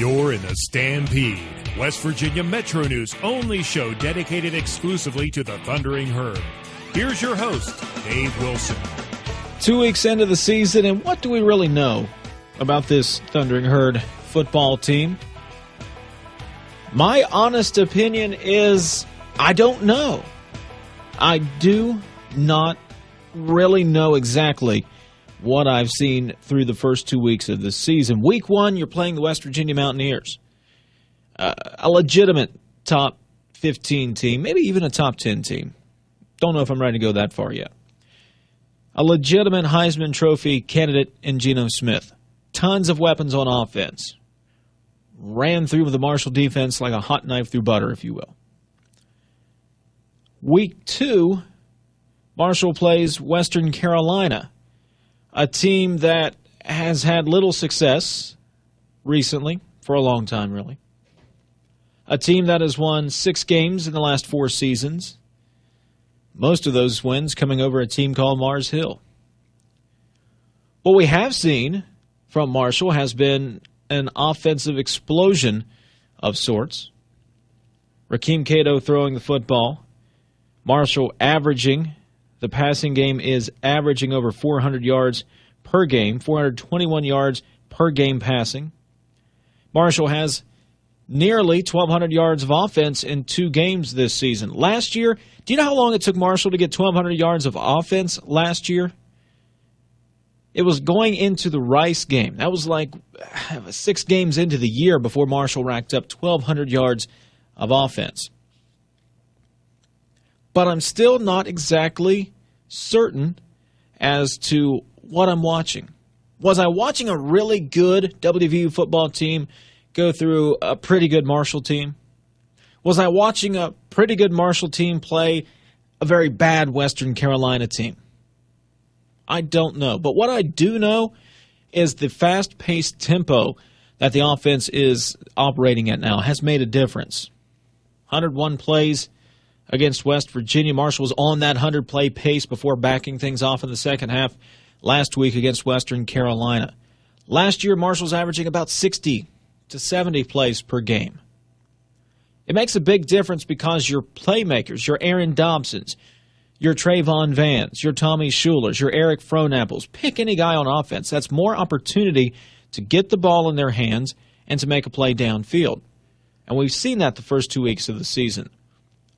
You're in the Stampede, West Virginia Metro News' only show dedicated exclusively to the Thundering Herd. Here's your host, Dave Wilson. 2 weeks into the season, and what do we really know about this Thundering Herd football team? My honest opinion is I don't know. I do not really know exactly what I've seen through the first 2 weeks of the season. Week 1, you're playing the West Virginia Mountaineers, a legitimate top 15 team, maybe even a top 10 team. Don't know if I'm ready to go that far yet. A legitimate Heisman Trophy candidate in Geno Smith. Tons of weapons on offense. Ran through the Marshall defense like a hot knife through butter, if you will. Week 2, Marshall plays Western Carolina, a team that has had little success recently, for a long time, really. A team that has won 6 games in the last 4 seasons. Most of those wins coming over a team called Mars Hill. What we have seen from Marshall has been an offensive explosion of sorts. Rakeem Cato throwing the football. Marshall averaging, the passing game is averaging over 400 yards per game, 421 yards per game passing. Marshall has nearly 1,200 yards of offense in 2 games this season. Last year, do you know how long it took Marshall to get 1,200 yards of offense last year? It was going into the Rice game. That was like 6 games into the year before Marshall racked up 1,200 yards of offense. But I'm still not exactly certain as to what I'm watching. Was I watching a really good WVU football team go through a pretty good Marshall team? Was I watching a pretty good Marshall team play a very bad Western Carolina team? I don't know. But what I do know is the fast-paced tempo that the offense is operating at now has made a difference. 101 plays against West Virginia. Marshall was on that 100-play pace before backing things off in the second half last week against Western Carolina. Last year, Marshall's averaging about 60 to 70 plays per game. It makes a big difference because your playmakers, your Aaron Dobsons, your Trayvon Vans, your Tommy Schulers, your Eric Fronapples, pick any guy on offense. That's more opportunity to get the ball in their hands and to make a play downfield. And we've seen that the first 2 weeks of the season.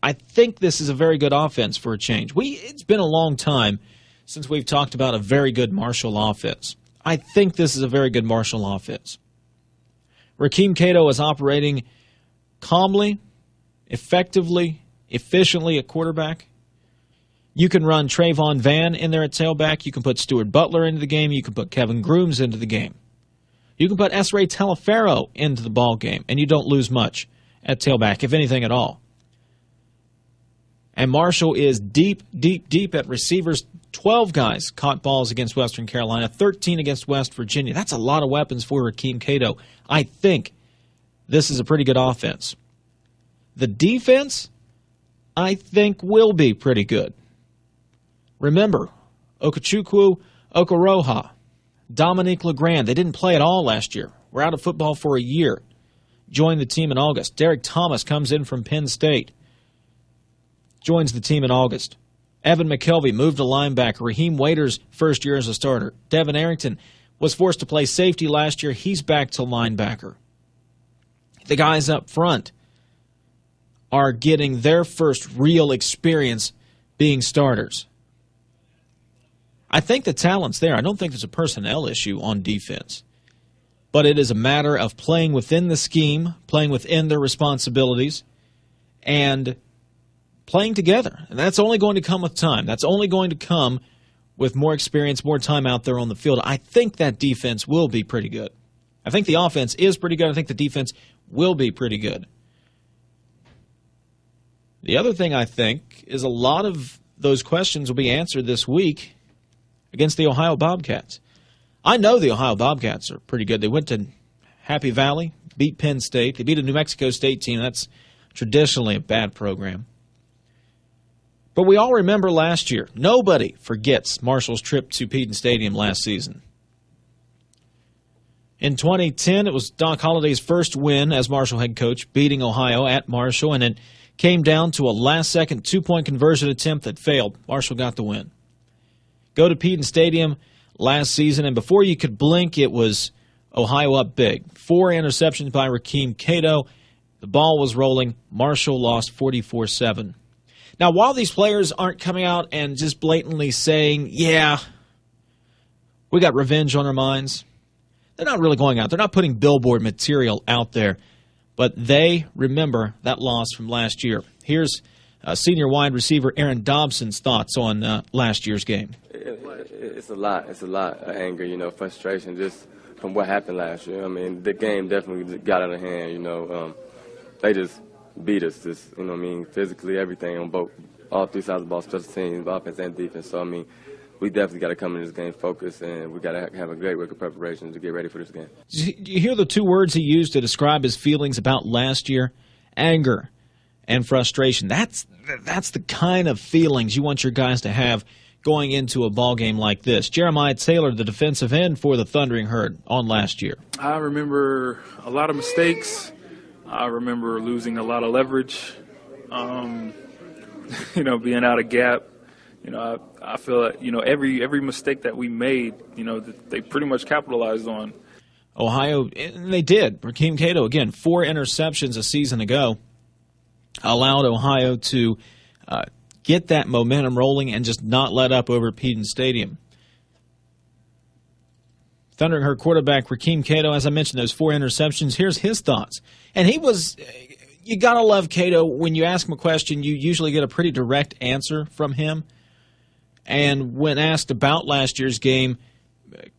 I think this is a very good offense for a change. It's been a long time since we've talked about a very good Marshall offense. I think this is a very good Marshall offense. Rakeem Cato is operating calmly, effectively, efficiently at quarterback. You can run Trayvon Van in there at tailback. You can put Stuart Butler into the game. You can put Kevin Grooms into the game. You can put S-Ray Talaferro into the ball game, and you don't lose much at tailback, if anything at all. And Marshall is deep, deep, deep at receivers. 12 guys caught balls against Western Carolina, 13 against West Virginia. That's a lot of weapons for Rakeem Cato. I think this is a pretty good offense. The defense, I think, will be pretty good. Remember, Okechukwu Okoroha, Dominique LeGrand, they didn't play at all last year. We're out of football for a year. Joined the team in August. Derek Thomas comes in from Penn State. Joins the team in August. Evan McKelvey moved to linebacker. Raheem Waiter's first year as a starter. Devin Arrington was forced to play safety last year. He's back to linebacker. The guys up front are getting their first real experience being starters. I think the talent's there. I don't think there's a personnel issue on defense. But it is a matter of playing within the scheme, playing within their responsibilities, and playing together. And that's only going to come with time. That's only going to come with more experience, more time out there on the field. I think that defense will be pretty good. I think the offense is pretty good. I think the defense will be pretty good. The other thing I think is a lot of those questions will be answered this week against the Ohio Bobcats. I know the Ohio Bobcats are pretty good. They went to Happy Valley, beat Penn State. They beat a New Mexico State team. That's traditionally a bad program. But we all remember last year. Nobody forgets Marshall's trip to Peden Stadium last season. In 2010, it was Doc Holliday's first win as Marshall head coach, beating Ohio at Marshall, and it came down to a last-second two-point conversion attempt that failed. Marshall got the win. Go to Peden Stadium last season, and before you could blink, it was Ohio up big. 4 interceptions by Rakeem Cato. The ball was rolling. Marshall lost 44-7. Now, while these players aren't coming out and just blatantly saying, yeah, we got revenge on our minds, they're not really going out. They're not putting billboard material out there, but they remember that loss from last year. Here's senior wide receiver Aaron Dobson's thoughts on last year's game. It's a lot. It's a lot of anger, frustration just from what happened last year. I mean, the game definitely got out of hand, They just beat us, physically, everything on all 3 sides of the ball, special teams, offense and defense. So, we definitely got to come into this game focused, and we got to have a great week of preparation to get ready for this game. Do you hear the 2 words he used to describe his feelings about last year? Anger and frustration. That's the kind of feelings you want your guys to have going into a ball game like this. Jeremiah Taylor, the defensive end for the Thundering Herd on last year. I remember a lot of mistakes. I remember losing a lot of leverage, being out of gap. I feel that, every mistake that we made, that they pretty much capitalized on. Ohio, and they did. Rakeem Cato, again, 4 interceptions a season ago, allowed Ohio to get that momentum rolling and just not let up over Peden Stadium. Thundering Herd quarterback Rakeem Cato, as I mentioned, those 4 interceptions. Here's his thoughts. And you got to love Cato. When you ask him a question, you usually get a pretty direct answer from him. And when asked about last year's game,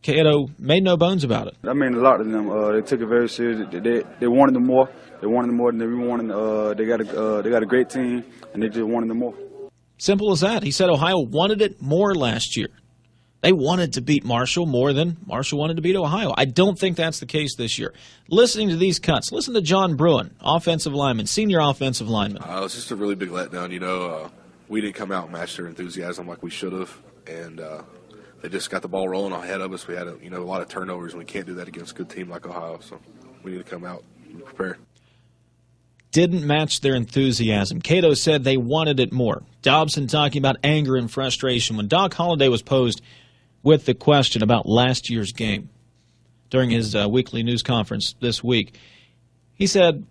Cato made no bones about it. I mean, a lot of them. They took it very serious. They wanted them more. They wanted them more than we wanted. They got a great team, and they just wanted them more. Simple as that. He said Ohio wanted it more last year. They wanted to beat Marshall more than Marshall wanted to beat Ohio. I don't think that's the case this year. Listening to these cuts, listen to John Bruin, offensive lineman, senior offensive lineman. It was just a really big letdown. We didn't come out and match their enthusiasm like we should have, and they just got the ball rolling ahead of us. We had a lot of turnovers, and we can't do that against a good team like Ohio, so we need to come out and prepare. Didn't match their enthusiasm. Cato said they wanted it more. Dobson talking about anger and frustration. When Doc Holliday was posed with the question about last year's game during his weekly news conference this week, he said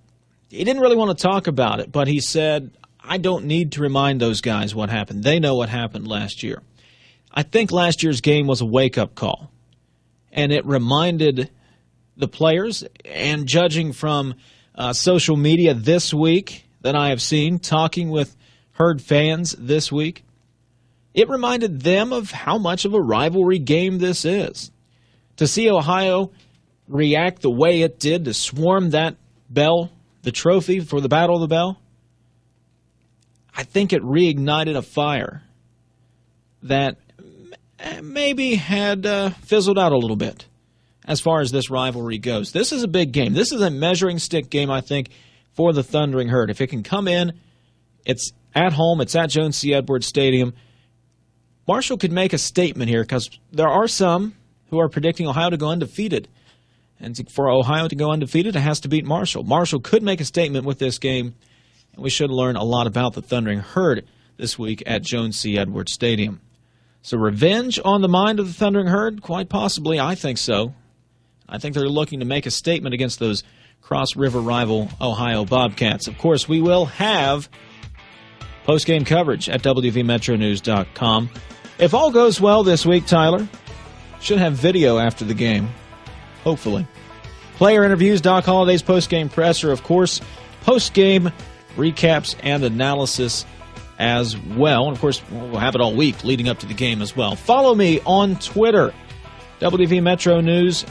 he didn't really want to talk about it, but he said, I don't need to remind those guys what happened. They know what happened last year. I think last year's game was a wake-up call, and it reminded the players, and judging from social media this week that I have seen, talking with Herd fans this week, it reminded them of how much of a rivalry game this is. To see Ohio react the way it did to swarm that bell, the trophy for the Battle of the Bell, I think it reignited a fire that maybe had fizzled out a little bit as far as this rivalry goes. This is a big game. This is a measuring stick game, I think, for the Thundering Herd. If it can come in, it's at home, it's at Jones C. Edwards Stadium. Marshall could make a statement here because there are some who are predicting Ohio to go undefeated. And for Ohio to go undefeated, it has to beat Marshall. Marshall could make a statement with this game, and we should learn a lot about the Thundering Herd this week at Jones C. Edwards Stadium. So revenge on the mind of the Thundering Herd? Quite possibly. I think so. I think they're looking to make a statement against those cross-river rival Ohio Bobcats. Of course, we will have post-game coverage at WVMetroNews.com. If all goes well this week, Tyler, should have video after the game, hopefully. Player interviews, Doc Holliday's post-game presser, of course, post-game recaps and analysis as well. And, of course, we'll have it all week leading up to the game as well. Follow me on Twitter. WV Metro _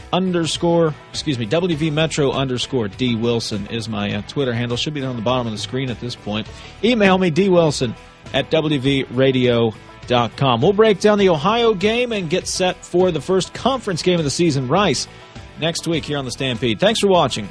D Wilson is my Twitter handle. Should be on the bottom of the screen at this point. Email me, dwilson@wvradio.com. We'll break down the Ohio game and get set for the first conference game of the season, Rice, next week here on the Stampede. Thanks for watching.